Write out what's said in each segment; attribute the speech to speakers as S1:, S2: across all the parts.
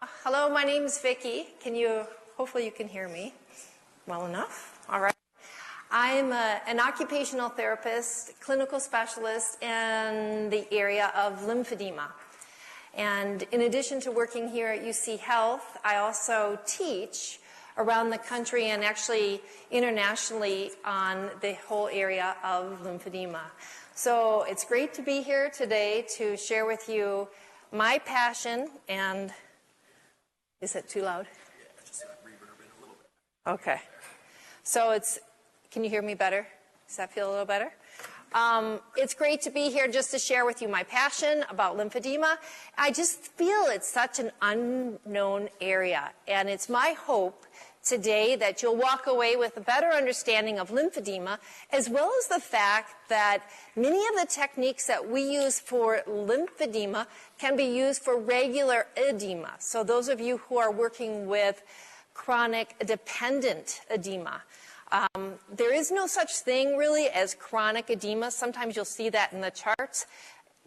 S1: Hello, my name is Vicki. Hopefully you can hear me well enough. All right. I'm an occupational therapist, clinical specialist in the area of lymphedema. And in addition to working here at UC Health, I also teach around the country and actually internationally on the whole area of lymphedema. So it's great to be here today to share with you my passion and... Is it too loud?
S2: Yeah, just reverb it a little bit.
S1: Okay. So can you hear me better? Does that feel a little better? It's great to be here just to share with you my passion about lymphedema. I just feel it's such an unknown area, and it's my hope today that you'll walk away with a better understanding of lymphedema, as well as the fact that many of the techniques that we use for lymphedema can be used for regular edema. So those of you who are working with chronic dependent edema, there is no such thing really as chronic edema. Sometimes you'll see that in the charts.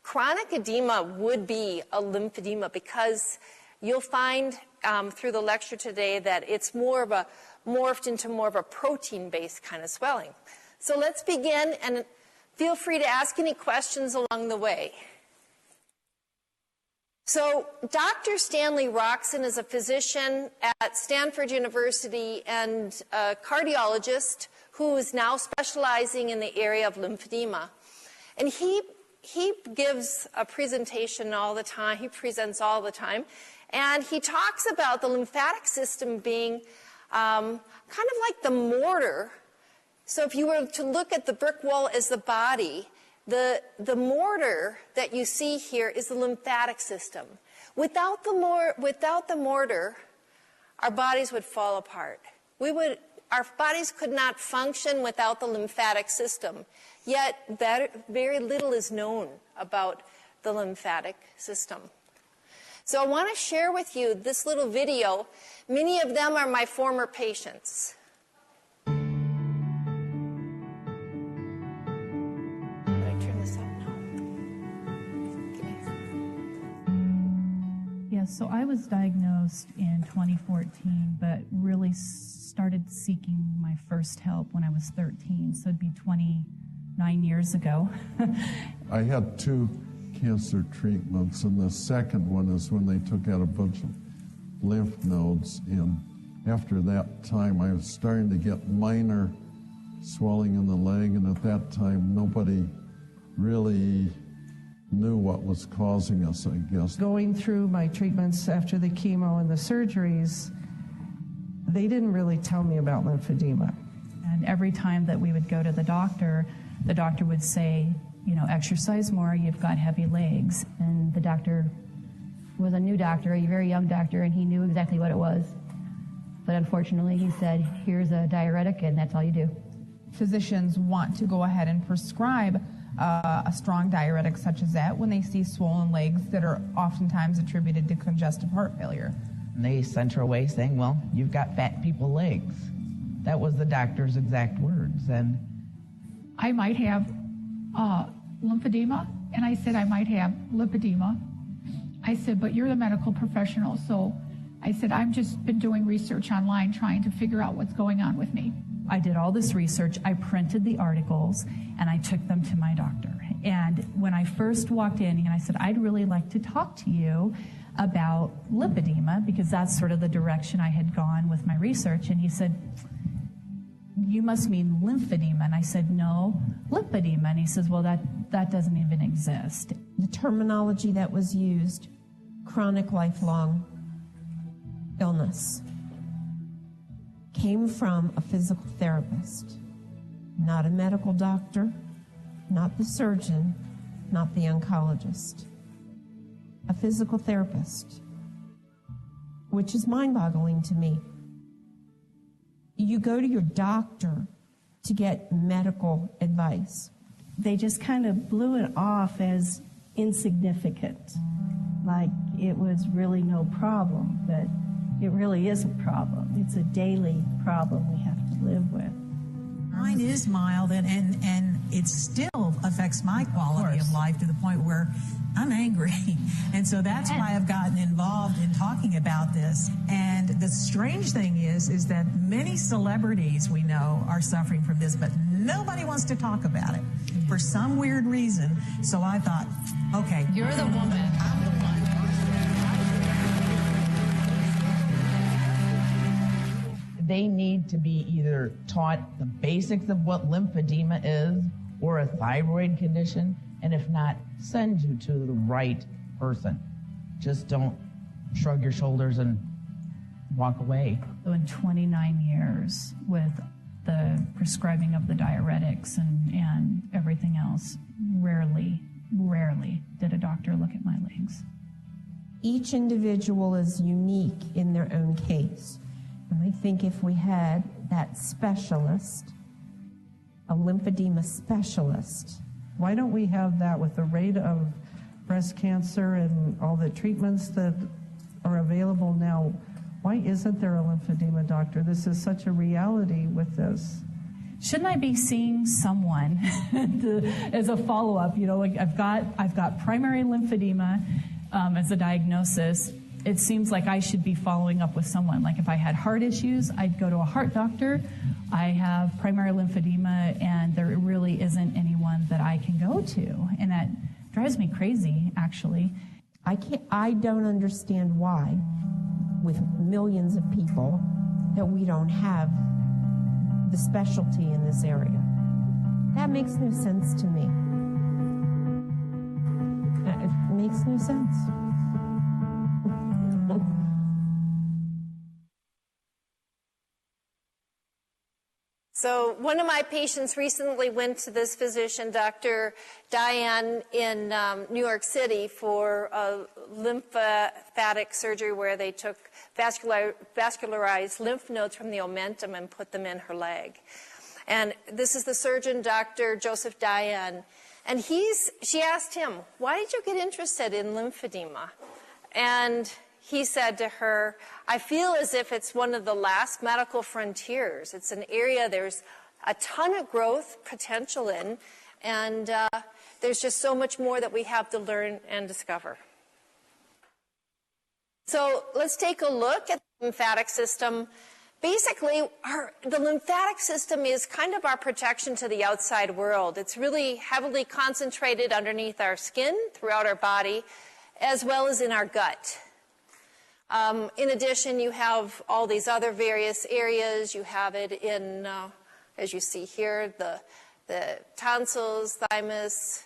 S1: Chronic edema would be a lymphedema because you'll find through the lecture today that it's morphed into more of a protein-based kind of swelling. So let's begin, and feel free to ask any questions along the way. So Dr. Stanley Roxon is a physician at Stanford University and a cardiologist who is now specializing in the area of lymphedema. And he gives a presentation all the time. He presents all the time. And he talks about the lymphatic system being kind of like the mortar. So if you were to look at the brick wall as the body, the mortar that you see here is the lymphatic system. Without the mortar, our bodies would fall apart. Our bodies could not function without the lymphatic system. Yet very little is known about the lymphatic system. So I want to share with you this little video. Many of them are my former patients.
S3: So I was diagnosed in 2014, but really started seeking my first help when I was 13, so it'd be 29 years ago.
S4: I had 2 cancer treatments, and the second one is when they took out a bunch of lymph nodes, and after that time I was starting to get minor swelling in the leg, and at that time nobody really knew what was causing us, I guess.
S5: Going through my treatments after the chemo and the surgeries, they didn't really tell me about lymphedema.
S3: And every time that we would go to the doctor would say, exercise more, you've got heavy legs.
S6: And the doctor was a new doctor, a very young doctor, and he knew exactly what it was. But unfortunately, he said, here's a diuretic, and that's all you do.
S7: Physicians want to go ahead and prescribe a strong diuretic such as that when they see swollen legs that are oftentimes attributed to congestive heart failure.
S8: And they sent her away saying, well, you've got fat people legs. That was the doctor's exact words. And
S9: I might have lymphedema, and I said I might have lipedema. I said, but you're the medical professional, so I said, I've just been doing research online trying to figure out what's going on with me.
S3: I did all this research, I printed the articles, and I took them to my doctor. And when I first walked in, and I said, I'd really like to talk to you about lipedema, because that's sort of the direction I had gone with my research. And he said, you must mean lymphedema. And I said, no, lipedema. And he says, well, that doesn't even exist.
S10: The terminology that was used, chronic lifelong illness, came from a physical therapist, not a medical doctor, not the surgeon, not the oncologist. A physical therapist, which is mind-boggling to me. You go to your doctor to get medical advice.
S11: They just kind of blew it off as insignificant, like it was really no problem, but it really is a problem. It's a daily problem we have to live with.
S12: Mine is mild, and it still affects my quality of life to the point where I'm angry. And so that's why I've gotten involved in talking about this. And the strange thing is that many celebrities we know are suffering from this, but nobody wants to talk about it for some weird reason. So I thought, okay.
S3: You're the woman.
S12: I'm the one.
S8: They need to be either taught the basics of what lymphedema is or a thyroid condition, and if not, send you to the right person. Just don't shrug your shoulders and walk away.
S3: So in 29 years with the prescribing of the diuretics and everything else, rarely did a doctor look at my legs.
S10: Each individual is unique in their own case. And I think if we had that specialist, a lymphedema specialist.
S5: Why don't we have that with the rate of breast cancer and all the treatments that are available now? Why isn't there a lymphedema doctor? This is such a reality with this.
S3: Shouldn't I be seeing someone as a follow-up? You know, like I've got primary lymphedema as a diagnosis. It seems like I should be following up with someone. Like if I had heart issues, I'd go to a heart doctor. I have primary lymphedema, and there really isn't anyone that I can go to. And that drives me crazy, actually.
S10: I don't understand why, with millions of people, that we don't have the specialty in this area. That makes no sense to me. It makes no sense.
S1: So one of my patients recently went to this physician, Dr. Diane, in New York City for a lymphatic surgery where they took vascularized lymph nodes from the omentum and put them in her leg. And this is the surgeon, Dr. Joseph Diane. And she asked him, why did you get interested in lymphedema? And he said to her, I feel as if it's one of the last medical frontiers. It's an area there's a ton of growth potential in, and there's just so much more that we have to learn and discover. So let's take a look at the lymphatic system. Basically, the lymphatic system is kind of our protection to the outside world. It's really heavily concentrated underneath our skin, throughout our body, as well as in our gut. In addition, you have all these other various areas. You have it in, as you see here, the tonsils, thymus,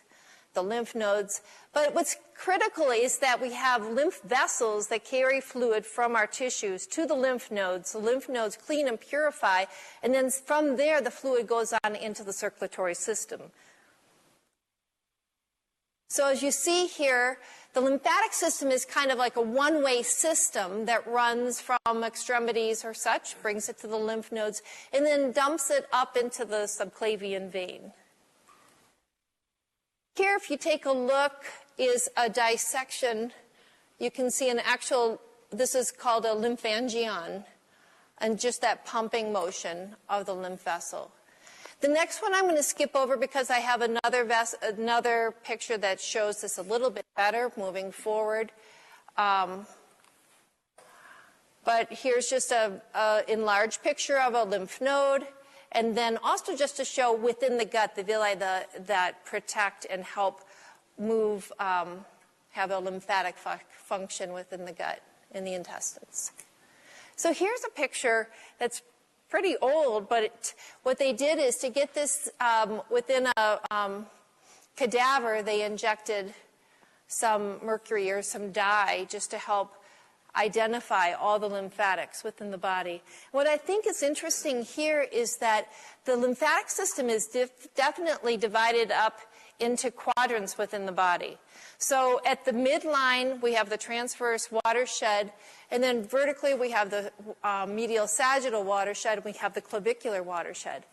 S1: the lymph nodes. But what's critical is that we have lymph vessels that carry fluid from our tissues to the lymph nodes. The lymph nodes clean and purify, and then from there the fluid goes on into the circulatory system. So as you see here, the lymphatic system is kind of like a one-way system that runs from extremities or such, brings it to the lymph nodes, and then dumps it up into the subclavian vein. Here, if you take a look, is a dissection. You can see an actual, this is called a lymphangion, and just that pumping motion of the lymph vessel. The next one I'm going to skip over because I have another picture that shows this a little bit better moving forward. But here's just an enlarged picture of a lymph node, and then also just to show within the gut the villi that protect and help move, have a lymphatic function within the gut in the intestines. So here's a picture that's pretty old, but what they did is to get this within a cadaver, they injected some mercury or some dye just to help identify all the lymphatics within the body. What I think is interesting here is that the lymphatic system is definitely divided up into quadrants within the body. So at the midline, we have the transverse watershed, and then vertically we have the medial sagittal watershed, and we have the clavicular watershed.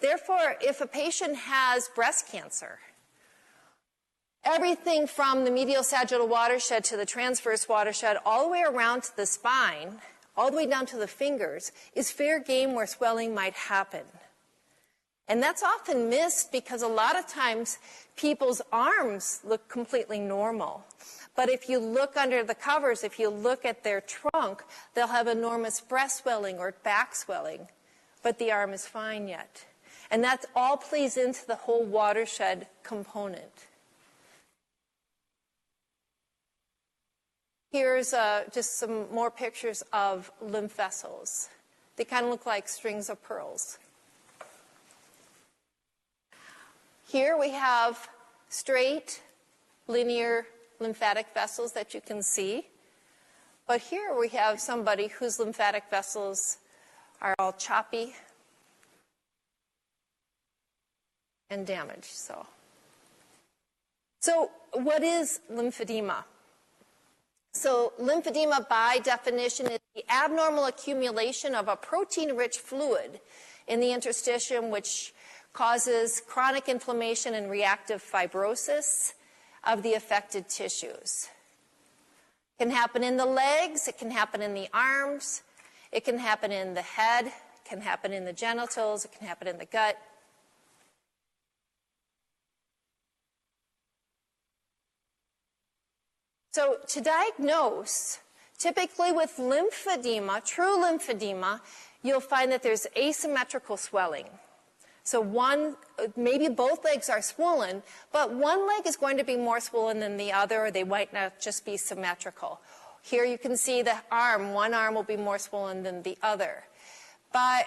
S1: Therefore, if a patient has breast cancer, everything from the medial sagittal watershed to the transverse watershed, all the way around to the spine, all the way down to the fingers, is fair game where swelling might happen. And that's often missed because a lot of times people's arms look completely normal. But if you look under the covers, if you look at their trunk, they'll have enormous breast swelling or back swelling, but the arm is fine yet. And that all plays into the whole watershed component. Here's just some more pictures of lymph vessels. They kind of look like strings of pearls. Here we have straight, linear lymphatic vessels that you can see. But here we have somebody whose lymphatic vessels are all choppy and damaged. So what is lymphedema? So lymphedema, by definition, is the abnormal accumulation of a protein-rich fluid in the interstitium, which causes chronic inflammation and reactive fibrosis of the affected tissues. It can happen in the legs, it can happen in the arms, it can happen in the head, it can happen in the genitals, it can happen in the gut. So to diagnose, typically with lymphedema, true lymphedema, you'll find that there's asymmetrical swelling. So maybe both legs are swollen, but one leg is going to be more swollen than the other, or they might not just be symmetrical. Here you can see the arm. One arm will be more swollen than the other. But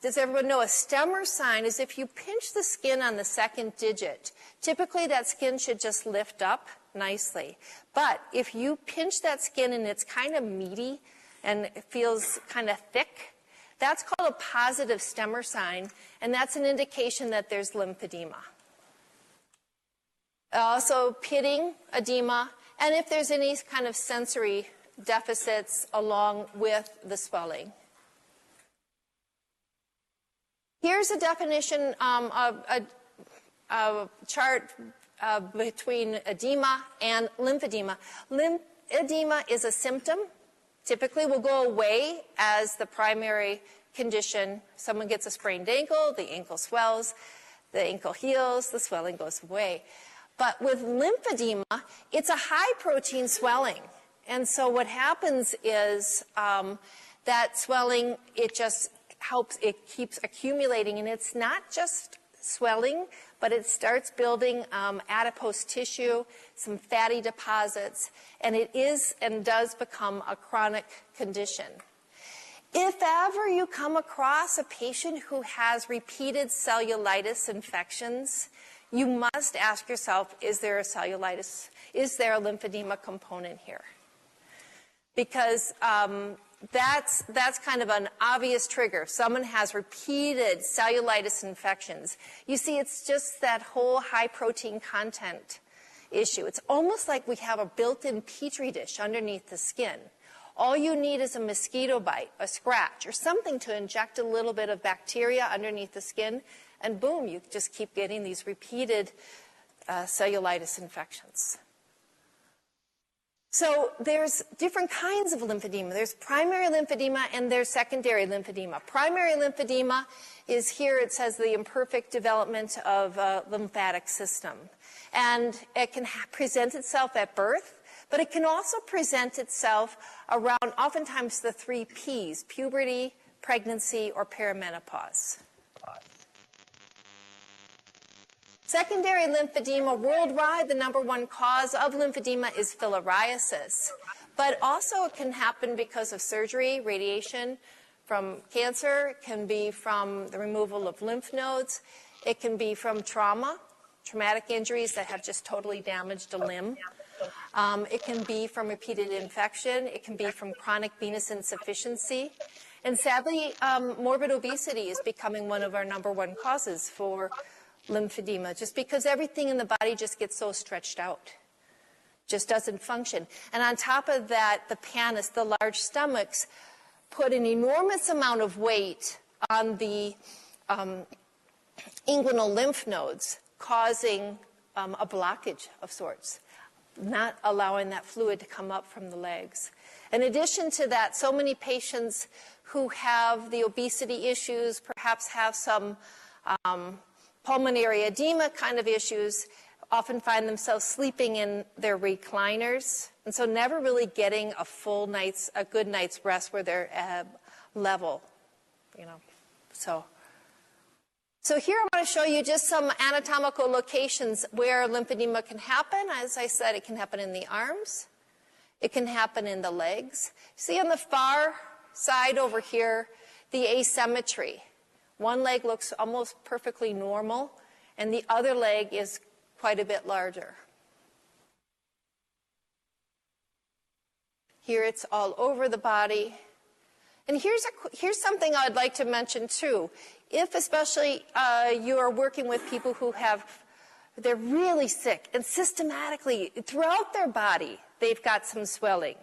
S1: does everyone know a stemmer sign is if you pinch the skin on the second digit, typically that skin should just lift up nicely. But if you pinch that skin and it's kind of meaty and it feels kind of thick, that's called a positive stemmer sign, and that's an indication that there's lymphedema. Also pitting, edema, and if there's any kind of sensory deficits along with the swelling. Here's a definition of a chart between edema and lymphedema. Lymphedema is a symptom. Typically will go away as the primary condition. Someone gets a sprained ankle, the ankle swells, the ankle heals, the swelling goes away. But with lymphedema, it's a high protein swelling. And so what happens is that swelling, it just helps, it keeps accumulating. And it's not just swelling, but it starts building adipose tissue, some fatty deposits, and it is and does become a chronic condition. If ever you come across a patient who has repeated cellulitis infections, you must ask yourself, is there a cellulitis? Is there a lymphedema component here? Because that's kind of an obvious trigger. If someone has repeated cellulitis infections, you see it's just that whole high protein content issue. It's almost like we have a built-in petri dish underneath the skin. All you need is a mosquito bite, a scratch, or something to inject a little bit of bacteria underneath the skin, and boom, you just keep getting these repeated cellulitis infections. So there's different kinds of lymphedema. There's primary lymphedema and there's secondary lymphedema. Primary lymphedema is here, it says the imperfect development of a lymphatic system. And it can present itself at birth, but it can also present itself around oftentimes the 3 Ps, puberty, pregnancy, or perimenopause. Secondary lymphedema, worldwide, the #1 cause of lymphedema is filariasis. But also it can happen because of surgery, radiation from cancer. It can be from the removal of lymph nodes. It can be from trauma, traumatic injuries that have just totally damaged a limb. It can be from repeated infection. It can be from chronic venous insufficiency. And sadly, morbid obesity is becoming one of our #1 causes for lymphedema, just because everything in the body just gets so stretched out, just doesn't function. And on top of that, the pannus, the large stomachs, put an enormous amount of weight on the inguinal lymph nodes, causing a blockage of sorts, not allowing that fluid to come up from the legs. In addition to that, so many patients who have the obesity issues perhaps have some Pulmonary edema kind of issues often find themselves sleeping in their recliners, and so never really getting a good night's rest where they're level, So here I want to show you just some anatomical locations where lymphedema can happen. As I said, it can happen in the arms. It can happen in the legs. See on the far side over here, the asymmetry. One leg looks almost perfectly normal, and the other leg is quite a bit larger. Here it's all over the body. And here's something I'd like to mention too. If especially you are working with people who they're really sick and systematically throughout their body, they've got some swelling.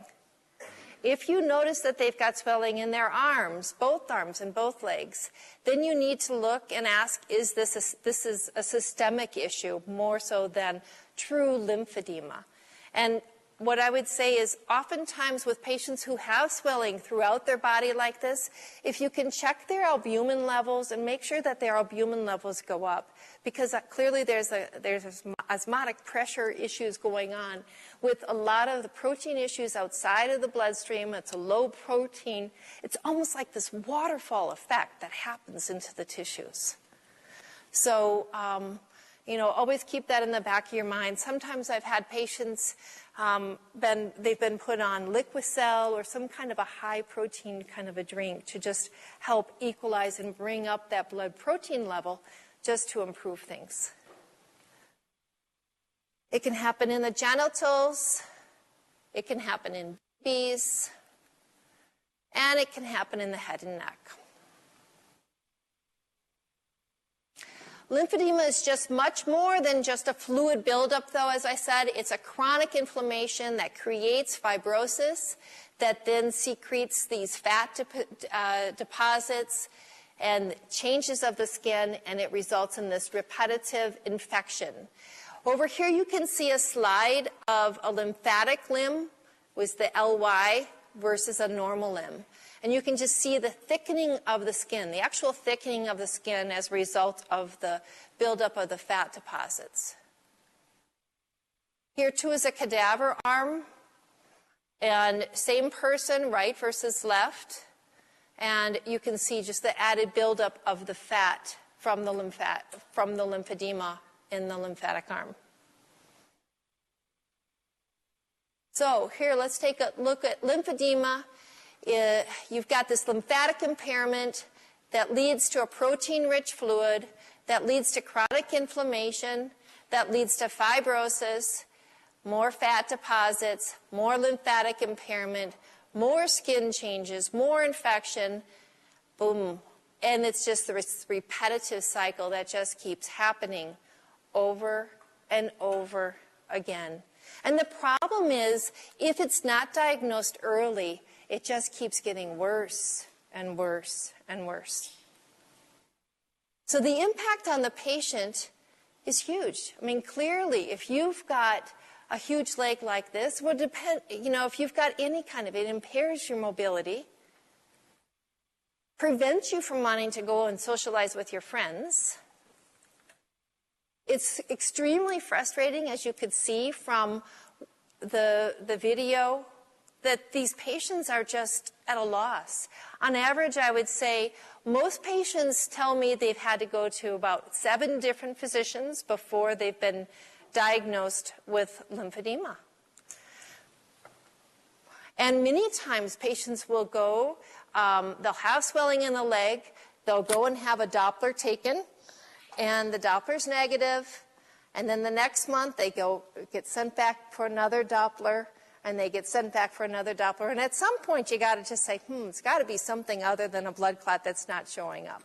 S1: If you notice that they've got swelling in their arms and both legs, then you need to look and ask, is this is a systemic issue more so than true lymphedema? And what I would say is oftentimes with patients who have swelling throughout their body like this, if you can check their albumin levels and make sure that their albumin levels go up, because clearly there's osmotic pressure issues going on with a lot of the protein issues outside of the bloodstream. It's a low protein. It's almost like this waterfall effect that happens into the tissues. So, always keep that in the back of your mind. Sometimes I've had patients, they've been put on Liquicell or some kind of a high protein kind of a drink to just help equalize and bring up that blood protein level just to improve things. It can happen in the genitals, it can happen in babies, and it can happen in the head and neck. Lymphedema is just much more than just a fluid buildup, though, as I said. It's a chronic inflammation that creates fibrosis, that then secretes these fat deposits and changes of the skin, and it results in this repetitive infection. Over here you can see a slide of a lymphatic limb with the LY versus a normal limb. And you can just see the thickening of the skin, the actual thickening of the skin as a result of the buildup of the fat deposits. Here too is a cadaver arm, and same person, right versus left. And you can see just the added buildup of the fat from the lymphedema in the lymphatic arm. So here, let's take a look at lymphedema. You've got this lymphatic impairment that leads to a protein-rich fluid, that leads to chronic inflammation, that leads to fibrosis, more fat deposits, more lymphatic impairment, more skin changes, more infection, boom. And it's just this repetitive cycle that just keeps happening over and over again. And the problem is, if it's not diagnosed early, it just keeps getting worse and worse and worse. So the impact on the patient is huge. I mean, clearly, if you've got a huge leg like this, would depend, if you've got any kind of, it impairs your mobility, prevents you from wanting to go and socialize with your friends. It's extremely frustrating, as you could see from the video, that these patients are just at a loss. On average, I would say most patients tell me they've had to go to about 7 different physicians before they've been diagnosed with lymphedema. And many times patients will go, they'll have swelling in the leg, they'll go and have a Doppler taken, and the Doppler's negative, and then the next month they get sent back for another Doppler, and they get sent back for another Doppler. And at some point you got to just say, it's got to be something other than a blood clot that's not showing up.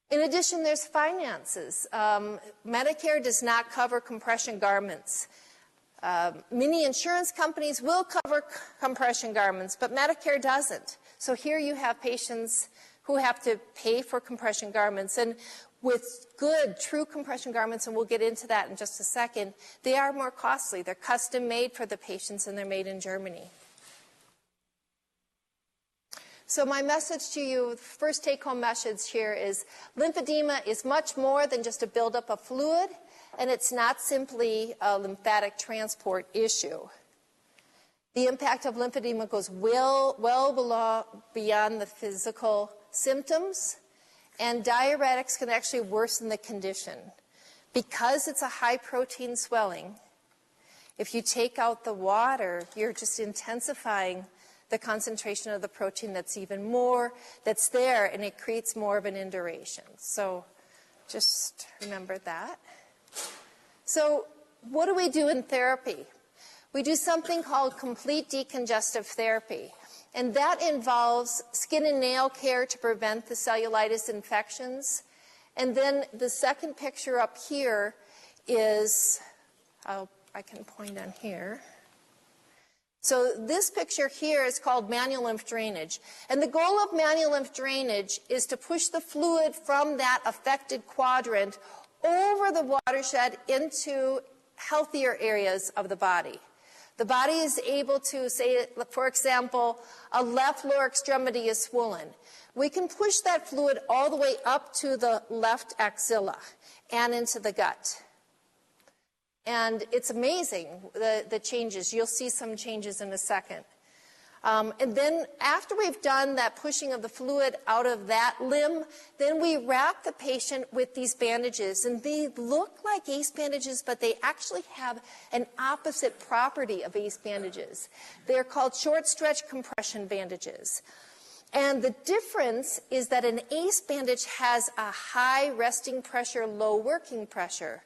S1: In addition, there's finances. Medicare does not cover compression garments. Many insurance companies will cover compression garments, but Medicare doesn't. So here you have patients who have to pay for compression garments. And with good, true compression garments, and we'll get into that in just a second, they are more costly. They're custom made for the patients, and they're made in Germany. So my message to you, first take-home message here is lymphedema is much more than just a buildup of fluid, and it's not simply a lymphatic transport issue. The impact of lymphedema goes well beyond the physical symptoms, and diuretics can actually worsen the condition. Because it's a high-protein swelling, if you take out the water, you're just intensifying the concentration of the protein that's there, and it creates more of an induration. So just remember that. So what do we do in therapy? We do something called complete decongestive therapy, and that involves skin and nail care to prevent the cellulitis infections. And then the second picture up here is, I can point on here. So this picture here is called manual lymph drainage. And the goal of manual lymph drainage is to push the fluid from that affected quadrant over the watershed into healthier areas of the body. The body is able to, say, for example, a left lower extremity is swollen. We can push that fluid all the way up to the left axilla and into the gut. And it's amazing, the changes. You'll see some changes in a second. And then after we've done that pushing of the fluid out of that limb, then we wrap the patient with these bandages. And they look like ACE bandages, but they actually have an opposite property of ACE bandages. They're called short stretch compression bandages. And the difference is that an ACE bandage has a high resting pressure, low working pressure.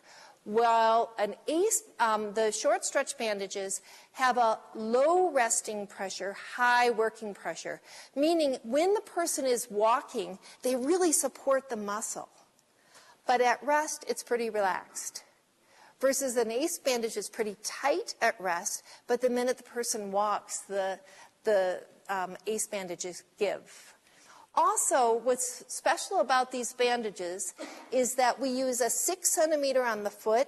S1: While the short stretch bandages have a low resting pressure, high working pressure, meaning when the person is walking, they really support the muscle. But at rest, it's pretty relaxed. Versus an ACE bandage is pretty tight at rest, but the minute the person walks, the ACE bandages give. Also, what's special about these bandages is that we use a 6 centimeter on the foot,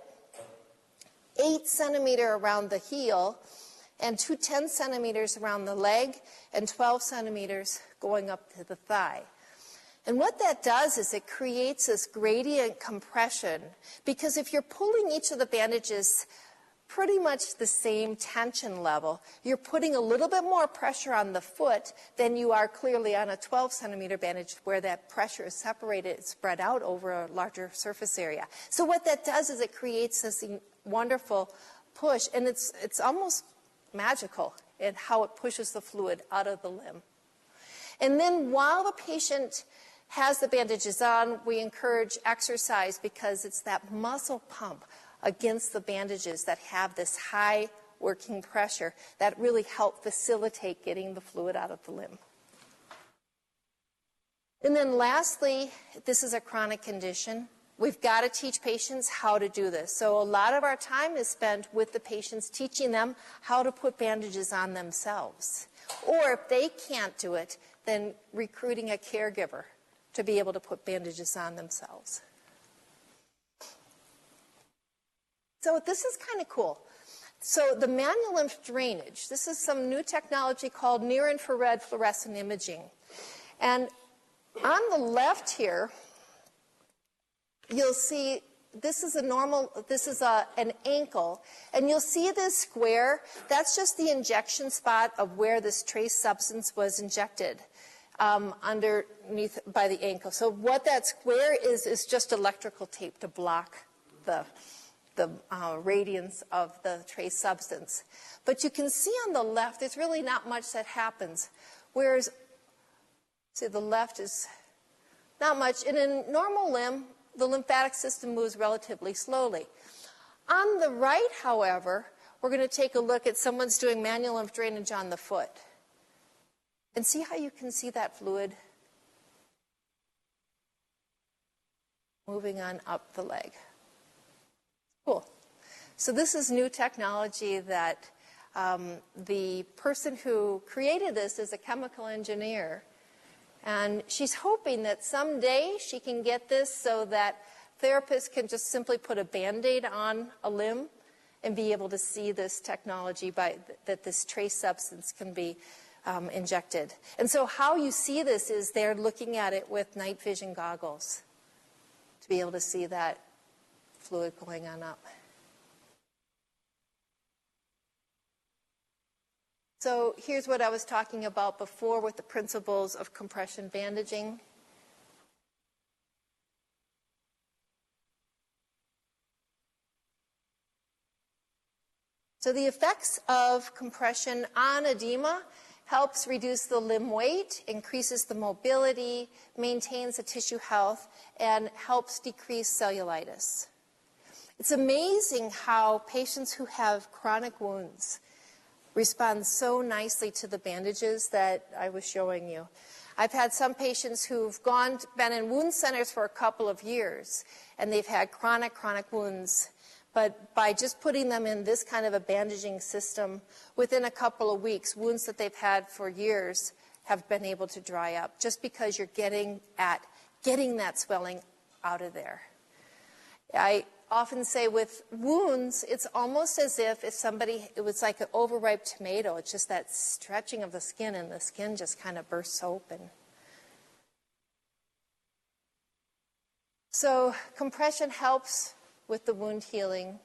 S1: 8 centimeter around the heel, and 2 10 centimeters around the leg, and 12 centimeters going up to the thigh. And what that does is it creates this gradient compression, because if you're pulling each of the bandages pretty much the same tension level, you're putting a little bit more pressure on the foot than you are clearly on a 12 centimeter bandage where that pressure is separated, spread out over a larger surface area. So what that does is it creates this wonderful push, and it's almost magical in how it pushes the fluid out of the limb. And then while the patient has the bandages on, we encourage exercise because it's that muscle pump against the bandages that have this high working pressure that really help facilitate getting the fluid out of the limb. And then lastly, this is a chronic condition. We've got to teach patients how to do this. So a lot of our time is spent with the patients teaching them how to put bandages on themselves. Or if they can't do it, then recruiting a caregiver to be able to put bandages on themselves. So this is kind of cool. So the manual lymph drainage, this is some new technology called near-infrared fluorescent imaging. And on the left here, you'll see this is an ankle, and you'll see this square. That's just the injection spot of where this trace substance was injected underneath by the ankle. So what that square is just electrical tape to block the radiance of the trace substance. But you can see on the left, there's really not much that happens. Whereas, see, the left is not much. In a normal limb, the lymphatic system moves relatively slowly. On the right, however, we're going to take a look at someone's doing manual lymph drainage on the foot. And see how you can see that fluid moving on up the leg. Cool. So this is new technology that the person who created this is a chemical engineer. And she's hoping that someday she can get this so that therapists can just simply put a Band-Aid on a limb and be able to see this technology that this trace substance can be injected. And so how you see this is they're looking at it with night vision goggles to be able to see that fluid going on up. So here's what I was talking about before with the principles of compression bandaging. So the effects of compression on edema helps reduce the limb weight, increases the mobility, maintains the tissue health, and helps decrease cellulitis. It's amazing how patients who have chronic wounds respond so nicely to the bandages that I was showing you. I've had some patients who've been in wound centers for a couple of years, and they've had chronic wounds. But by just putting them in this kind of a bandaging system, within a couple of weeks, wounds that they've had for years have been able to dry up, just because you're getting that swelling out of there. I often say with wounds, it's almost as if it was like an overripe tomato. It's just that stretching of the skin, and the skin just kind of bursts open. So compression helps with the wound healing,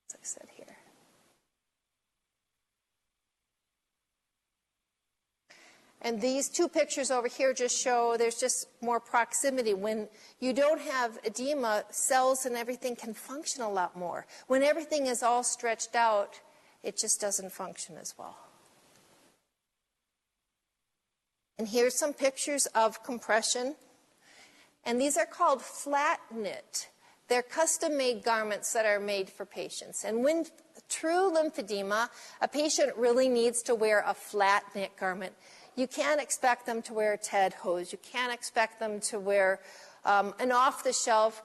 S1: as I said here. And these two pictures over here just show there's just more proximity. When you don't have edema, cells and everything can function a lot more. When everything is all stretched out, it just doesn't function as well. And here's some pictures of compression. And these are called flat knit. They're custom-made garments that are made for patients. And when true lymphedema, a patient really needs to wear a flat knit garment. You can't expect them to wear a TED hose. You can't expect them to wear an off-the-shelf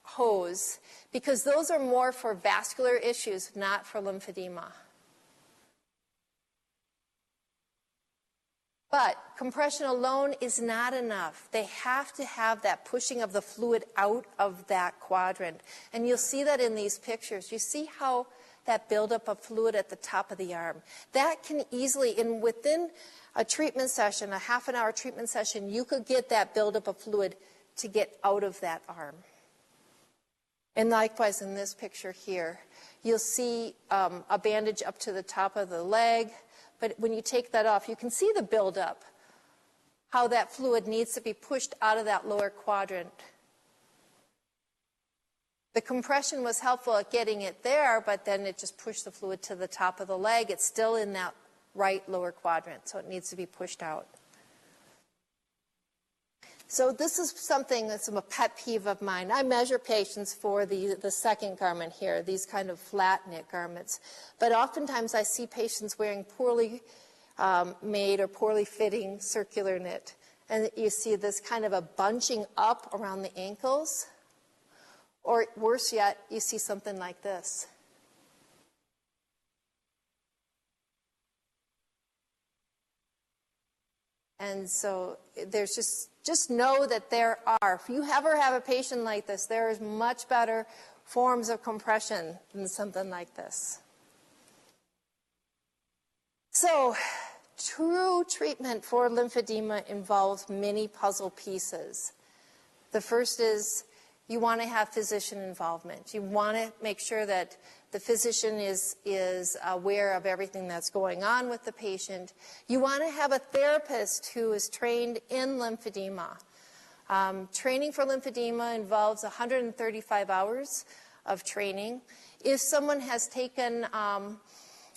S1: hose, because those are more for vascular issues, not for lymphedema. But compression alone is not enough. They have to have that pushing of the fluid out of that quadrant. And you'll see that in these pictures. You see how that buildup of fluid at the top of the arm. That can easily, within a treatment session, a half-an-hour treatment session, you could get that buildup of fluid to get out of that arm. And likewise in this picture here, you'll see a bandage up to the top of the leg. But when you take that off, you can see the buildup, how that fluid needs to be pushed out of that lower quadrant. The compression was helpful at getting it there, but then it just pushed the fluid to the top of the leg. It's still in that right lower quadrant, so it needs to be pushed out. So this is something that's a pet peeve of mine. I measure patients for the second garment here, these kind of flat knit garments. But oftentimes I see patients wearing poorly made or poorly fitting circular knit. And you see this kind of a bunching up around the ankles. Or worse yet, you see something like this. And so there's just know that there are, if you ever have a patient like this, there is much better forms of compression than something like this. So true treatment for lymphedema involves many puzzle pieces. The first is you want to have physician involvement. You want to make sure that the physician is aware of everything that's going on with the patient. You want to have a therapist who is trained in lymphedema. Training for lymphedema involves 135 hours of training. If someone has taken,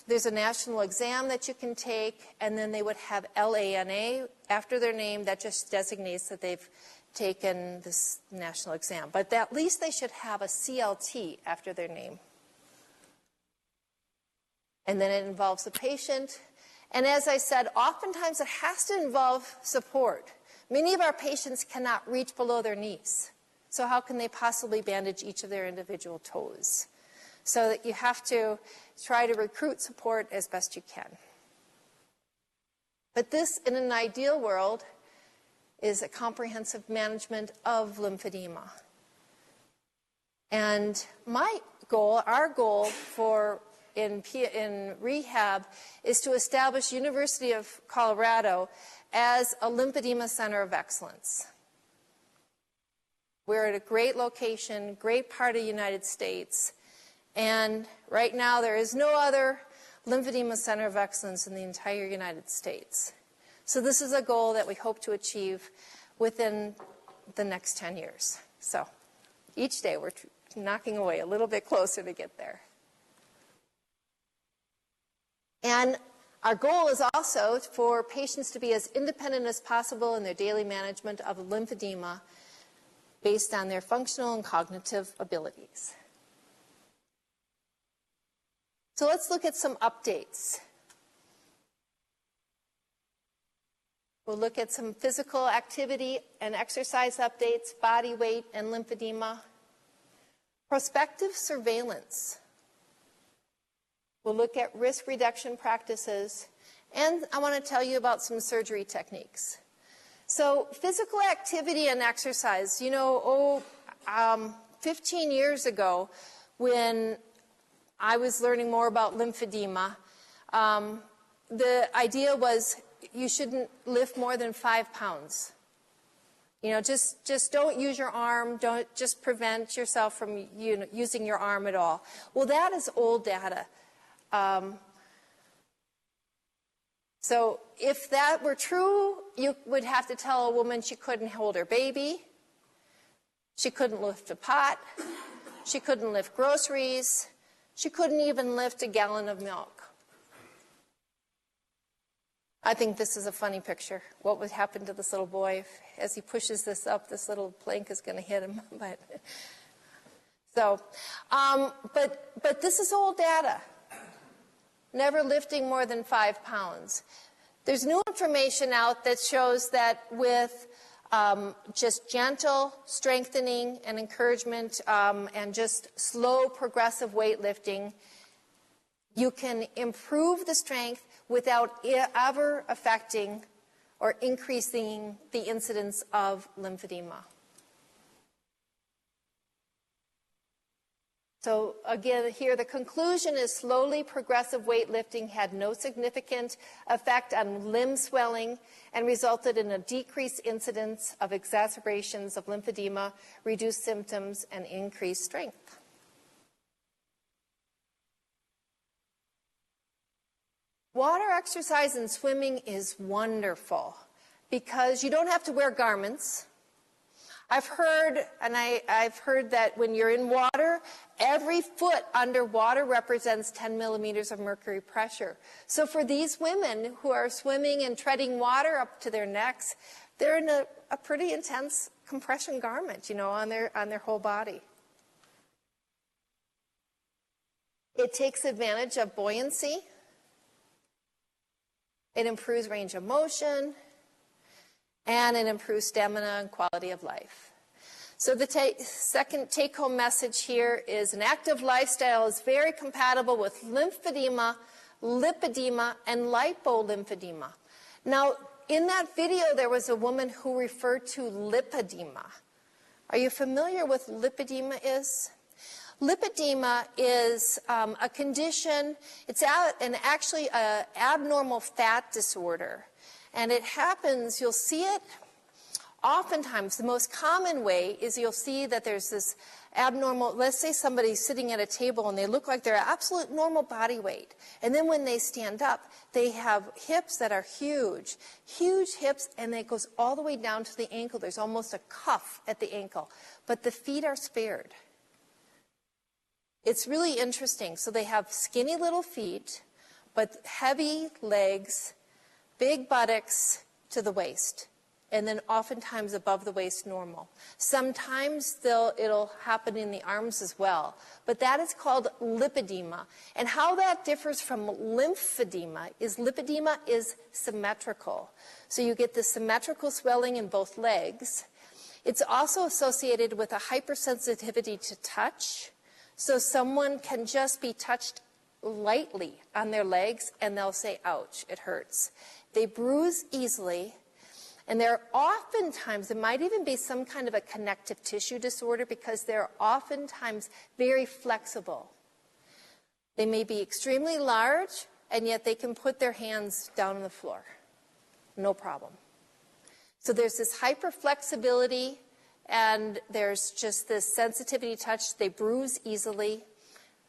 S1: there's a national exam that you can take, and then they would have LANA after their name. That just designates that they've taken this national exam. But at least they should have a CLT after their name. And then it involves the patient. And as I said, oftentimes it has to involve support. Many of our patients cannot reach below their knees. So how can they possibly bandage each of their individual toes? So that you have to try to recruit support as best you can. But this, in an ideal world, is a comprehensive management of lymphedema. And my goal, our goal for in rehab is to establish University of Colorado as a lymphedema center of excellence. We're at a great location, great part of the United States, and right now there is no other lymphedema center of excellence in the entire United States. So this is a goal that we hope to achieve within the next 10 years. So each day we're knocking away a little bit closer to get there. And our goal is also for patients to be as independent as possible in their daily management of lymphedema based on their functional and cognitive abilities. So let's look at some updates. We'll look at some physical activity and exercise updates, body weight and lymphedema. Prospective surveillance. We'll look at risk reduction practices. And I want to tell you about some surgery techniques. So physical activity and exercise, 15 years ago when I was learning more about lymphedema, the idea was you shouldn't lift more than 5 pounds. Just don't use your arm. Don't just prevent yourself from using your arm at all. Well, that is old data. So if that were true, you would have to tell a woman she couldn't hold her baby, she couldn't lift a pot, she couldn't lift groceries, she couldn't even lift a gallon of milk. I think this is a funny picture. What would happen to this little boy as he pushes this up? This little plank is going to hit him. But this is old data. Never lifting more than 5 pounds. There's new information out that shows that with just gentle strengthening and encouragement and just slow progressive weightlifting, you can improve the strength without ever affecting or increasing the incidence of lymphedema. So again, here the conclusion is slowly progressive weightlifting had no significant effect on limb swelling and resulted in a decreased incidence of exacerbations of lymphedema, reduced symptoms, and increased strength. Water exercise and swimming is wonderful because you don't have to wear garments. I've heard that when you're in water, every foot underwater represents 10 millimeters of mercury pressure. So for these women who are swimming and treading water up to their necks, they're in a pretty intense compression garment, on their whole body. It takes advantage of buoyancy. It improves range of motion. And it improves stamina and quality of life. So the second take-home message here is an active lifestyle is very compatible with lymphedema, lipedema, and lipolymphedema. Now, in that video, there was a woman who referred to lipedema. Are you familiar with lipedema is? Lipedema is a condition, it's actually an abnormal fat disorder. And it happens, you'll see it oftentimes. The most common way is you'll see that there's this abnormal, let's say somebody's sitting at a table and they look like they're absolute normal body weight. And then when they stand up, they have hips that are huge, huge hips, and it goes all the way down to the ankle. There's almost a cuff at the ankle. But the feet are spared. It's really interesting. So they have skinny little feet, but heavy legs, big buttocks to the waist, and then oftentimes above the waist normal. Sometimes it'll happen in the arms as well, but that is called lipedema. And how that differs from lymphedema is lipedema is symmetrical. So you get the symmetrical swelling in both legs. It's also associated with a hypersensitivity to touch. So someone can just be touched lightly on their legs and they'll say, ouch, it hurts. They bruise easily, and they're oftentimes, it might even be some kind of a connective tissue disorder because they're oftentimes very flexible. They may be extremely large, and yet they can put their hands down on the floor. No problem. So there's this hyperflexibility, and there's just this sensitivity touch. They bruise easily.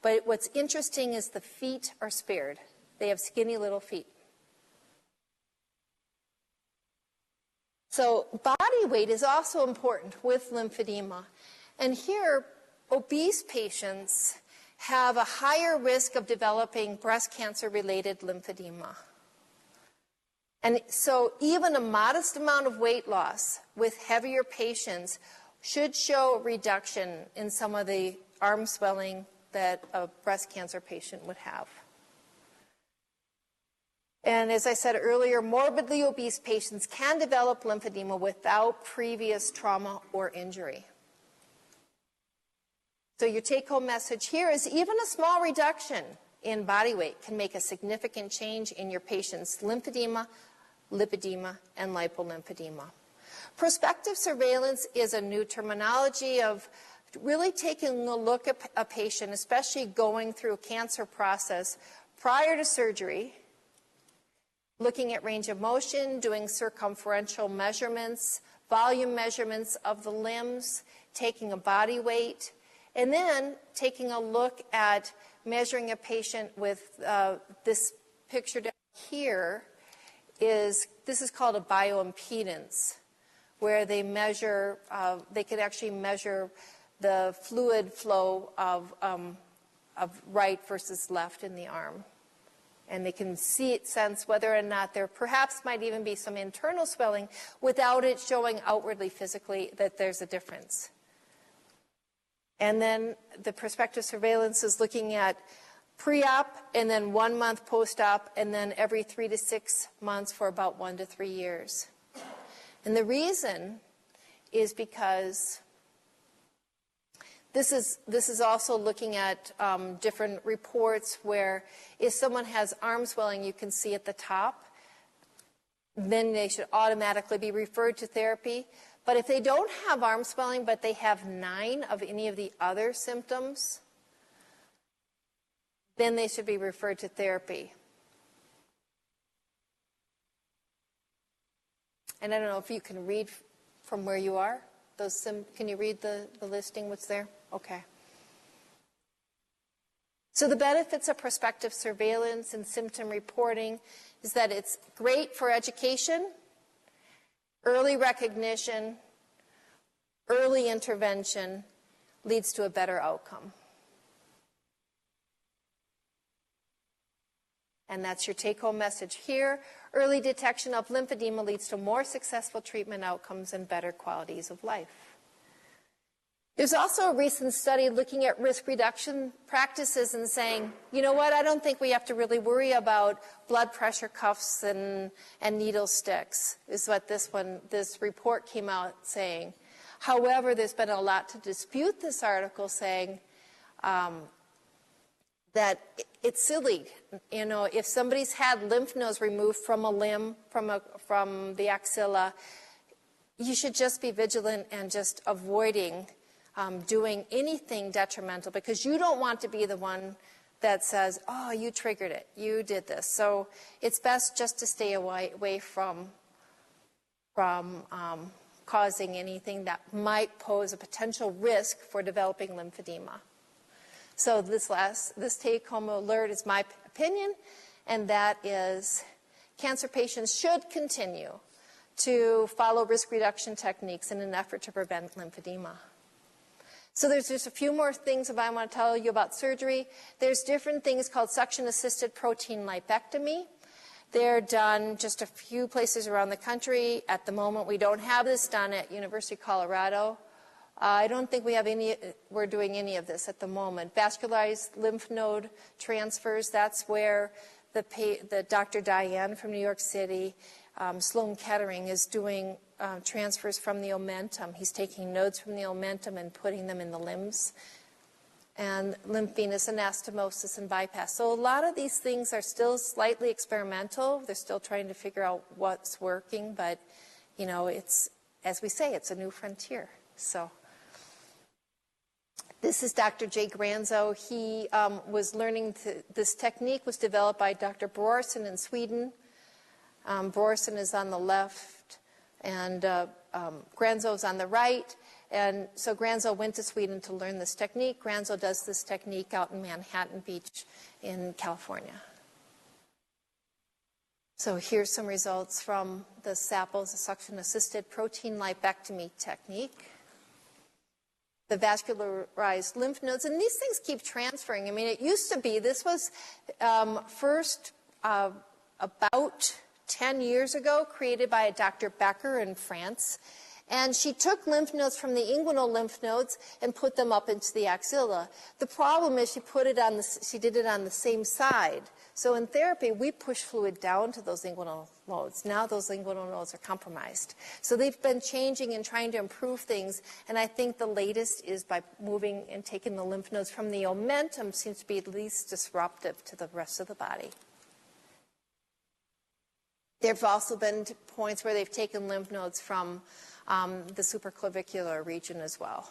S1: But what's interesting is the feet are spared. They have skinny little feet. So body weight is also important with lymphedema. And here, obese patients have a higher risk of developing breast cancer-related lymphedema. And so even a modest amount of weight loss with heavier patients should show a reduction in some of the arm swelling that a breast cancer patient would have. And as I said earlier, morbidly obese patients can develop lymphedema without previous trauma or injury. So your take-home message here is even a small reduction in body weight can make a significant change in your patient's lymphedema, lipedema, and lipolymphedema. Prospective surveillance is a new terminology of really taking a look at a patient, especially going through a cancer process prior to surgery, looking at range of motion, doing circumferential measurements, volume measurements of the limbs, taking a body weight, and then taking a look at measuring a patient with this picture down here. This is called a bioimpedance, where they measure, they could actually measure the fluid flow of right versus left in the arm. And they can sense whether or not there perhaps might even be some internal swelling without it showing outwardly physically that there's a difference. And then the prospective surveillance is looking at pre-op and then 1 month post-op and then every 3 to 6 months for about 1 to 3 years. And the reason is because this is also looking at different reports where if someone has arm swelling, you can see at the top, then they should automatically be referred to therapy. But if they don't have arm swelling, but they have 9 of any of the other symptoms, then they should be referred to therapy. And I don't know if you can read from where you are. Can you read the listing, what's there? Okay. So the benefits of prospective surveillance and symptom reporting is that it's great for education, early recognition, early intervention leads to a better outcome. And that's your take-home message here. Early detection of lymphedema leads to more successful treatment outcomes and better qualities of life. There's also a recent study looking at risk reduction practices and saying, you know what, I don't think we have to really worry about blood pressure cuffs and needle sticks, is what this report came out saying. However, there's been a lot to dispute this article saying that it's silly. You know, if somebody's had lymph nodes removed from a limb, from the axilla, you should just be vigilant and just avoiding doing anything detrimental, because you don't want to be the one that says, oh, you triggered it, you did this. So it's best just to stay away from causing anything that might pose a potential risk for developing lymphedema. So this take-home alert is my opinion, and that is cancer patients should continue to follow risk reduction techniques in an effort to prevent lymphedema. So there's just a few more things that I want to tell you about surgery. There's different things called suction-assisted protein lipectomy. They're done just a few places around the country. At the moment, we don't have this done at University of Colorado. I don't think we're doing any of this at the moment. Vascularized lymph node transfers, that's where the Dr. Diane from New York City, Sloan Kettering, is doing transfers from the omentum. He's taking nodes from the omentum and putting them in the limbs. And lymphovenous anastomosis and bypass. So a lot of these things are still slightly experimental. They're still trying to figure out what's working, but, you know, it's, as we say, it's a new frontier. So This is Dr. Jay Granzo. He was learning this technique was developed by Dr. Brorson in Sweden. Brorson is on the left, and Granzo's on the right. And so Granzo went to Sweden to learn this technique. Granzo does this technique out in Manhattan Beach in California. So here's some results from the SAPLs, the suction-assisted protein lipectomy technique. The vascularized lymph nodes, and these things keep transferring. I mean, it used to be, this was first about 10 years ago, created by a Dr. Becker in France. And she took lymph nodes from the inguinal lymph nodes and put them up into the axilla. The problem is she did it on the same side. So in therapy, we push fluid down to those inguinal nodes. Now those inguinal nodes are compromised. So they've been changing and trying to improve things. And I think the latest is by moving and taking the lymph nodes from the omentum seems to be at least disruptive to the rest of the body. There have also been points where they've taken lymph nodes from the supraclavicular region as well.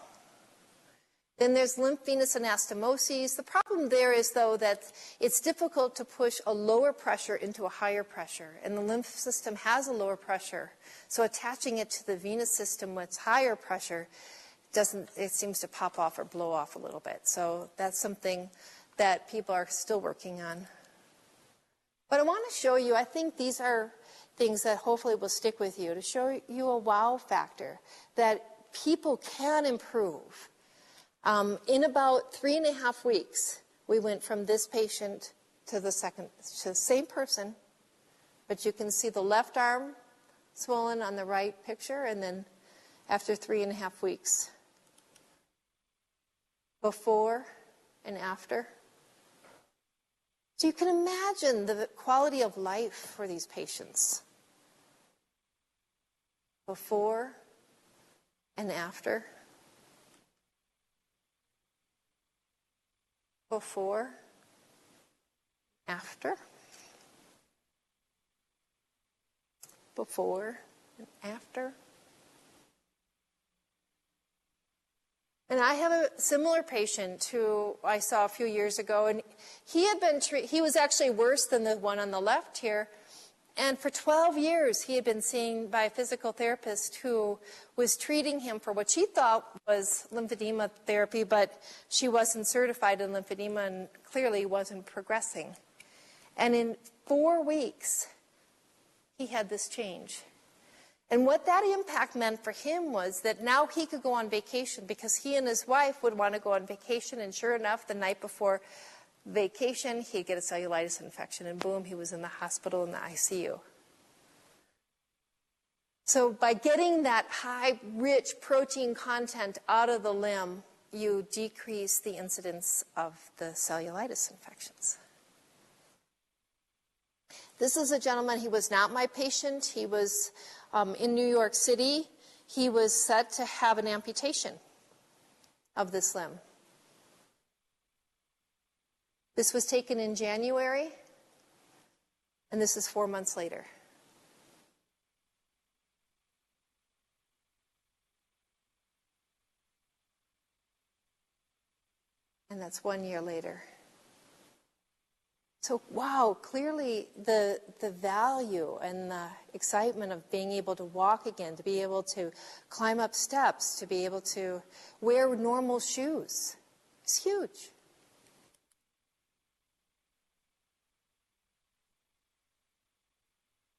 S1: Then there's lymph venous anastomoses. The problem there is, though, that it's difficult to push a lower pressure into a higher pressure, and the lymph system has a lower pressure. So attaching it to the venous system with higher pressure it seems to pop off or blow off a little bit. So that's something that people are still working on. But I want to show you, I think these are things that hopefully will stick with you, to show you a wow factor that people can improve. In about 3.5 weeks, we went from this patient to the same person, but you can see the left arm swollen on the right picture, and then after 3.5 weeks, before and after. So you can imagine the quality of life for these patients. Before and after. Before, after. Before and after. And I have a similar patient who I saw a few years ago, and he was actually worse than the one on the left here. And for 12 years, he had been seen by a physical therapist who was treating him for what she thought was lymphedema therapy, but she wasn't certified in lymphedema and clearly wasn't progressing. And in 4 weeks, he had this change. And what that impact meant for him was that now he could go on vacation, because he and his wife would want to go on vacation, and sure enough, the night before vacation, he'd get a cellulitis infection, and boom, he was in the hospital in the ICU. So by getting that high, rich protein content out of the limb, you decrease the incidence of the cellulitis infections. This is a gentleman, he was not my patient. He was in New York City. He was set to have an amputation of this limb. This was taken in January, and this is 4 months later. And that's 1 year later. So, wow, clearly the value and the excitement of being able to walk again, to be able to climb up steps, to be able to wear normal shoes is huge.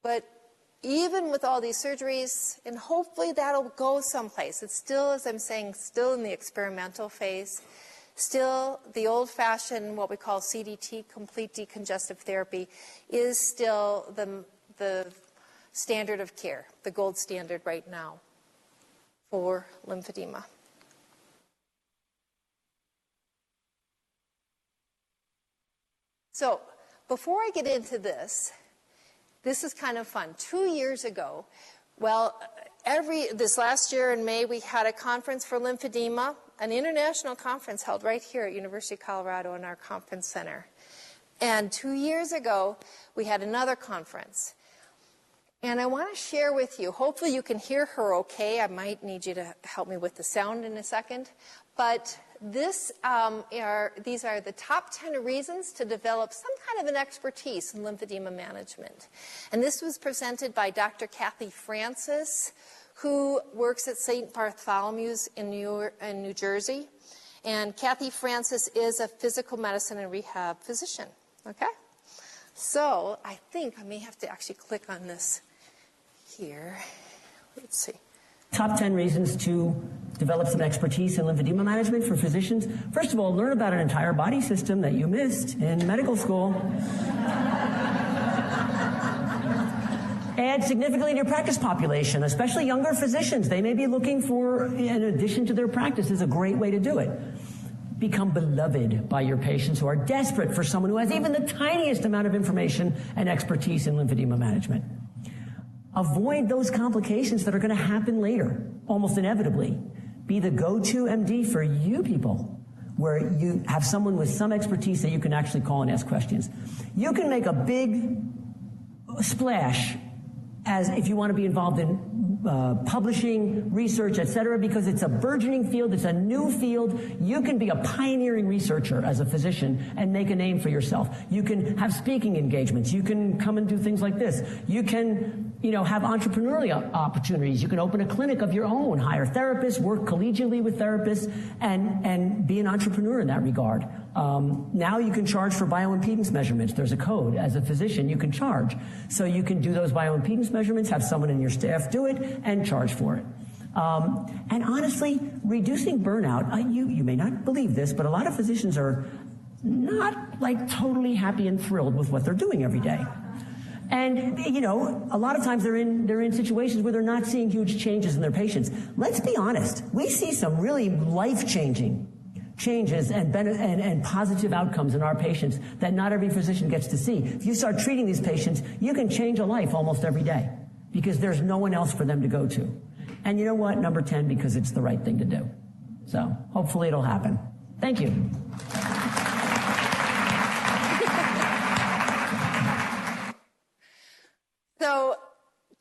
S1: But even with all these surgeries, and hopefully that'll go someplace, it's still, as I'm saying, still in the experimental phase. Still, the old-fashioned, what we call CDT, complete decongestive therapy, is still the standard of care, the gold standard right now for lymphedema. So, before I get into this is kind of fun. 2 years ago, this last year in May, we had a conference for lymphedema, an international conference held right here at University of Colorado in our conference center. And 2 years ago, we had another conference. And I want to share with you, hopefully you can hear her okay. I might need you to help me with the sound in a second. But these are the top 10 reasons to develop some kind of an expertise in lymphedema management. And this was presented by Dr. Kathy Francis, who works at St. Bartholomew's in New Jersey. And Kathy Francis is a physical medicine and rehab physician. Okay? So I think I may have to actually click on this here. Let's see.
S13: Top 10 reasons to develop some expertise in lymphedema management for physicians. First of all, learn about an entire body system that you missed in medical school. Add significantly to your practice population, especially younger physicians. They may be looking for, in addition to their practice, is a great way to do it. Become beloved by your patients who are desperate for someone who has even the tiniest amount of information and expertise in lymphedema management. Avoid those complications that are going to happen later, almost inevitably. Be the go-to MD for you people, where you have someone with some expertise that you can actually call and ask questions. You can make a big splash as if you want to be involved in publishing, research, etc., because it's a burgeoning field, it's a new field. You can be a pioneering researcher as a physician and make a name for yourself. You can have speaking engagements. You can come and do things like this. You can, have entrepreneurial opportunities. You can open a clinic of your own, hire therapists, work collegially with therapists, and be an entrepreneur in that regard. Now you can charge for bioimpedance measurements. There's a code. As a physician, you can charge. So you can do those bioimpedance measurements, have someone in your staff do it, and charge for it. And honestly, reducing burnout, you may not believe this, but a lot of physicians are not totally happy and thrilled with what they're doing every day. And, a lot of times they're in situations where they're not seeing huge changes in their patients. Let's be honest. We see some really life-changing changes and positive outcomes in our patients that not every physician gets to see. If you start treating these patients, you can change a life almost every day because there's no one else for them to go to. And you know what? Number 10, because it's the right thing to do. So hopefully it'll happen. Thank you.
S1: So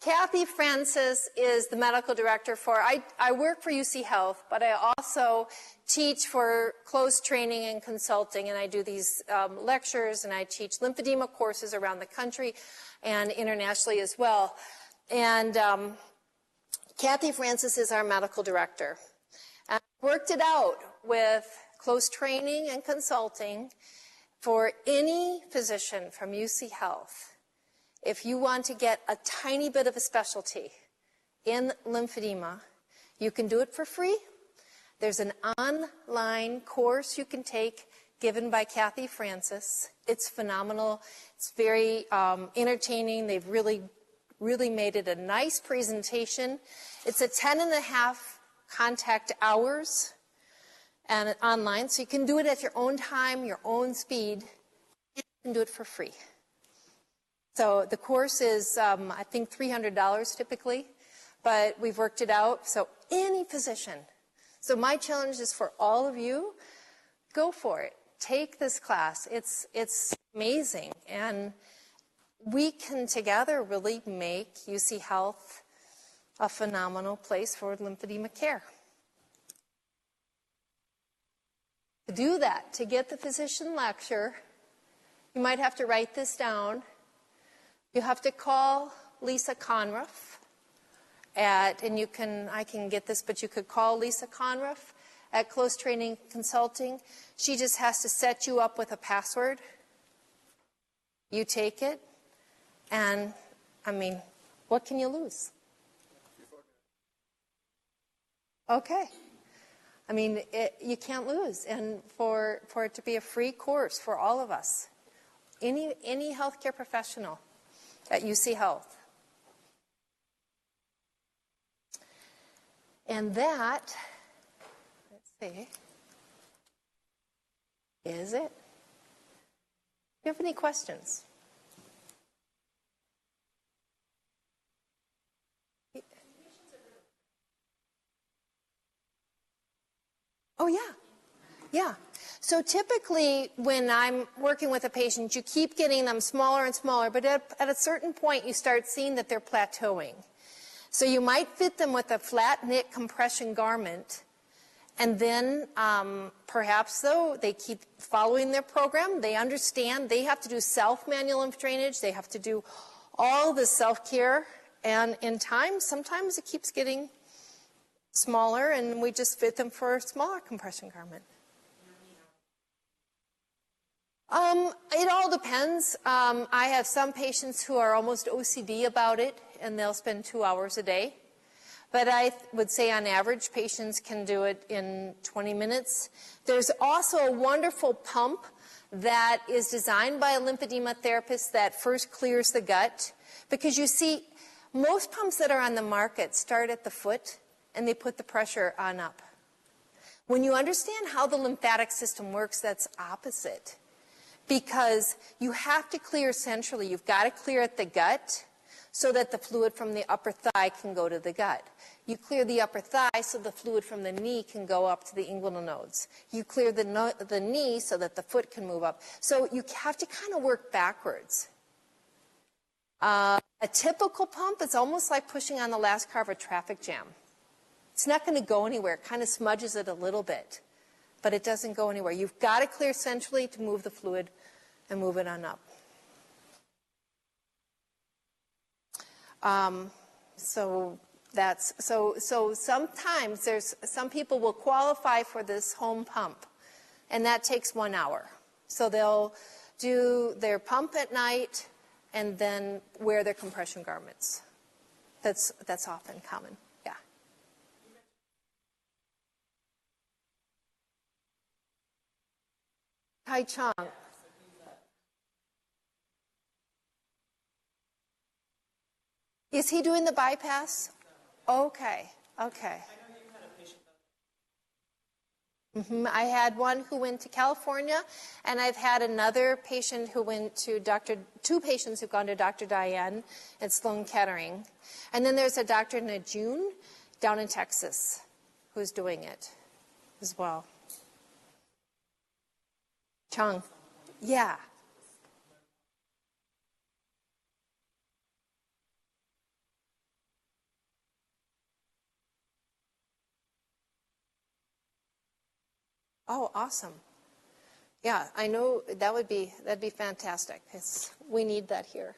S1: Kathy Francis is the medical director for, I work for UC Health, but I also teach for close training and consulting, and I do these lectures, and I teach lymphedema courses around the country and internationally as well. And Kathy Francis is our medical director. And I worked it out with close training and consulting for any physician from UC Health. If you want to get a tiny bit of a specialty in lymphedema, you can do it for free. There's an online course you can take given by Kathy Francis. It's phenomenal. It's very entertaining. They've really made it a nice presentation. It's a 10.5 contact hours and online, so you can do it at your own time, your own speed. You can do it for free. So the course is, I think, $300 typically, but we've worked it out. So any physician. So my challenge is for all of you, go for it. Take this class. It's amazing. And we can together really make UC Health a phenomenal place for lymphedema care. To do that, to get the physician lecture, you might have to write this down. You have to call Lisa Conruff and I can get this, but you could call Lisa Conruff at Close Training Consulting. She just has to set you up with a password. You take it, and what can you lose? Okay. You can't lose, and for it to be a free course for all of us, any healthcare professional at UC Health. And that, let's see, is it? Do you have any questions? Oh, yeah. Yeah. So typically when I'm working with a patient, you keep getting them smaller and smaller, but at a certain point you start seeing that they're plateauing. So you might fit them with a flat knit compression garment And then perhaps, though, they keep following their program. They understand they have to do self-manual lymph drainage. They have to do all the self-care. And in time, sometimes it keeps getting smaller, and we just fit them for a smaller compression garment. It all depends. I have some patients who are almost OCD about it, and they'll spend 2 hours a day. But I would say on average, patients can do it in 20 minutes. There's also a wonderful pump that is designed by a lymphedema therapist that first clears the gut. Because you see, most pumps that are on the market start at the foot, and they put the pressure on up. When you understand how the lymphatic system works, that's opposite. Because you have to clear centrally. You've got to clear at the gut so that the fluid from the upper thigh can go to the gut. You clear the upper thigh so the fluid from the knee can go up to the inguinal nodes. You clear the knee so that the foot can move up. So you have to kind of work backwards. A typical pump is almost like pushing on the last car of a traffic jam. It's not going to go anywhere. It kind of smudges it a little bit, but it doesn't go anywhere. You've got to clear centrally to move the fluid and move it on up. So sometimes some people will qualify for this home pump, and that takes 1 hour. So they'll do their pump at night and then wear their compression garments. That's often common. Yeah. Kai Chong. Is he doing the bypass? Okay, okay. I had one who went to California, and I've had another patient who went to two patients who've gone to Dr. Diane at Sloan Kettering. And then there's a Dr. Najun down in Texas who's doing it as well. Chung. Yeah. Oh, awesome. Yeah, I know that'd be fantastic. We need that here.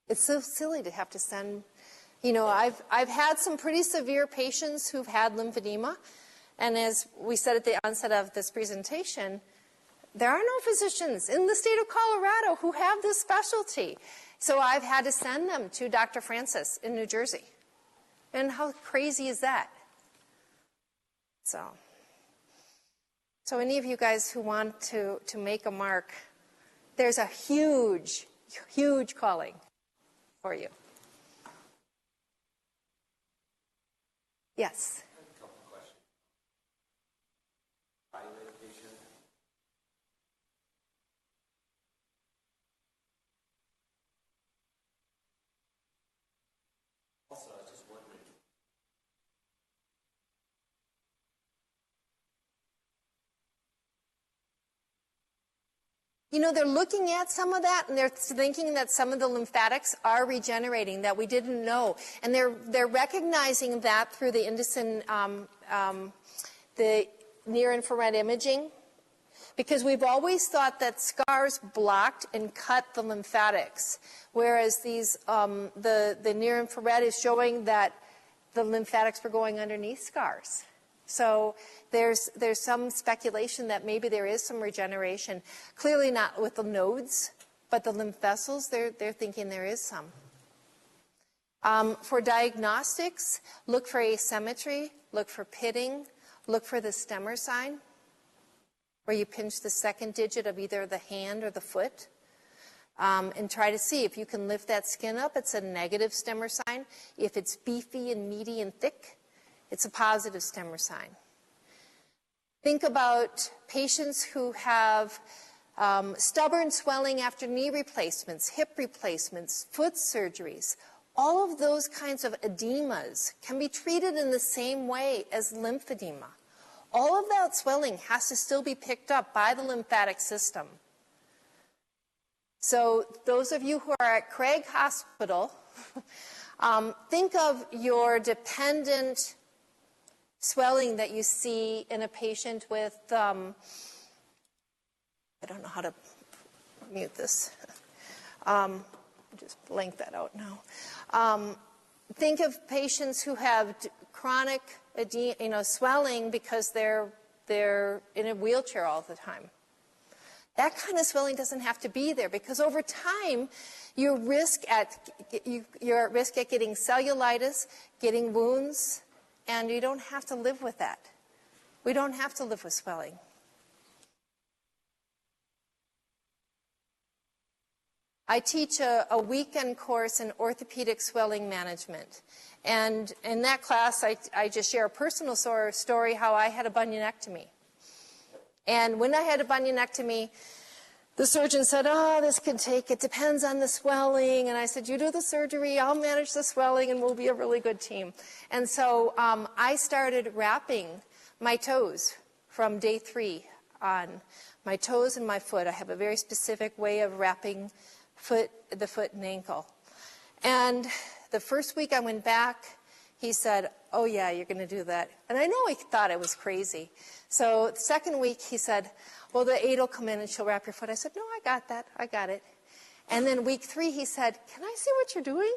S1: It's so silly to have to send, I've had some pretty severe patients who've had lymphedema, and as we said at the onset of this presentation, there are no physicians in the state of Colorado who have this specialty. So I've had to send them to Dr. Francis in New Jersey. And how crazy is that? So any of you guys who want to make a mark, there's a huge, huge calling for you. Yes?
S2: I have a couple of questions. Evaluate a patient. Also, I was just wondering,
S1: they're looking at some of that, and they're thinking that some of the lymphatics are regenerating that we didn't know. And they're recognizing that through the the near-infrared imaging, because we've always thought that scars blocked and cut the lymphatics, whereas the near-infrared is showing that the lymphatics were going underneath scars. So there's some speculation that maybe there is some regeneration. Clearly not with the nodes, but the lymph vessels, they're thinking there is some. For diagnostics, look for asymmetry, look for pitting, look for the stemmer sign, where you pinch the second digit of either the hand or the foot, and try to see if you can lift that skin up. It's a negative stemmer sign. If it's beefy and meaty and thick, it's a positive stemmer sign. Think about patients who have stubborn swelling after knee replacements, hip replacements, foot surgeries. All of those kinds of edemas can be treated in the same way as lymphedema. All of that swelling has to still be picked up by the lymphatic system. So those of you who are at Craig Hospital, think of your dependent swelling that you see in a patient with, I don't know how to mute this. Just blank that out now. Think of patients who have chronic swelling because they're in a wheelchair all the time. That kind of swelling doesn't have to be there, because over time you're at risk at getting cellulitis, getting wounds, and you don't have to live with that. We don't have to live with swelling. I teach a weekend course in orthopedic swelling management. And in that class, I just share a personal story how I had a bunionectomy. And when I had a bunionectomy, the surgeon said, oh, this can take, it depends on the swelling. And I said, you do the surgery, I'll manage the swelling, and we'll be a really good team. And so I started wrapping my toes from day 3 on, my toes and my foot. I have a very specific way of wrapping the foot and ankle. And the first week I went back, he said, oh yeah, you're going to do that. And I know he thought I was crazy. So the second week he said, well, the aide will come in and she'll wrap your foot. I said, no, I got that. I got it. And then week 3 he said, can I see what you're doing?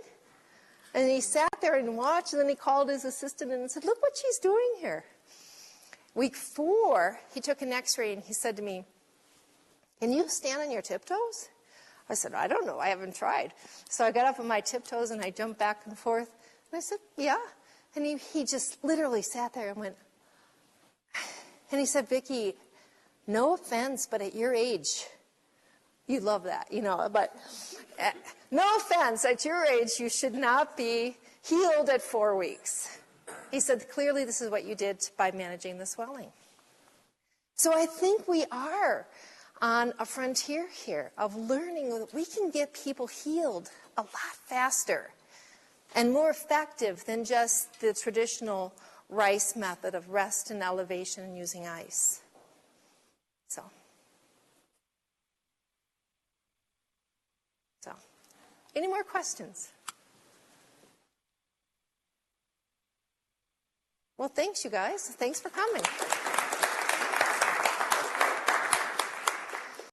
S1: And he sat there and watched, and then he called his assistant and said, look what she's doing here. Week 4, he took an x-ray and he said to me, can you stand on your tiptoes? I said, I don't know, I haven't tried. So I got up on my tiptoes and I jumped back and forth. And I said, yeah. And he just literally sat there and went, and he said, Vicki, no offense, but at your age, you love that, but no offense, at your age, you should not be healed at 4 weeks. He said, clearly this is what you did by managing the swelling. So I think we are on a frontier here of learning that we can get people healed a lot faster and more effective than just the traditional Rice method of rest and elevation and using ice. So any more questions? Well, thanks, you guys. Thanks for coming.